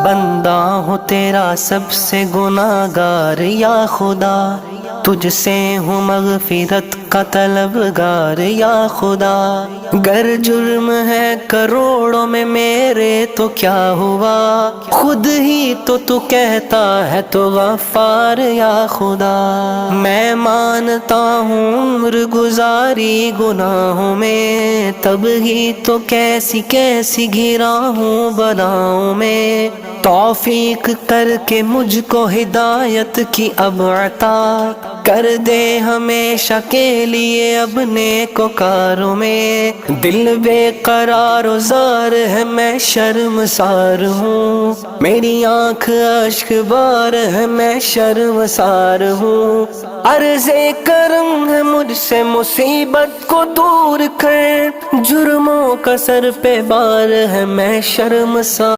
बंदा हूँ तेरा सबसे गुनाहगार या खुदा, तुझसे हूँ मगफिरत का तलबगार या खुदा। गर जुर्म है करोड़ों में मेरे तो क्या हुआ, खुद ही तो तू कहता है तो गफ्फार या खुदा। मैं मानता हूँ उम्र गुजारी गुनाहों में, तब ही तो कैसी कैसी घिरा हूँ बलाओं में। तौफीक करके मुझको हिदायत की अब अता कर दे हमेशा के लिए अपने को कारों में। दिल बेकरार जार है मैं शर्मसार हूँ, मेरी आँख अश्क बार है मैं शर्मसार हूँ। अर्ज़े करम है मुझसे मुसीबत को दूर कर, जुर्मों का सर पे बार है मैं शर्मसार।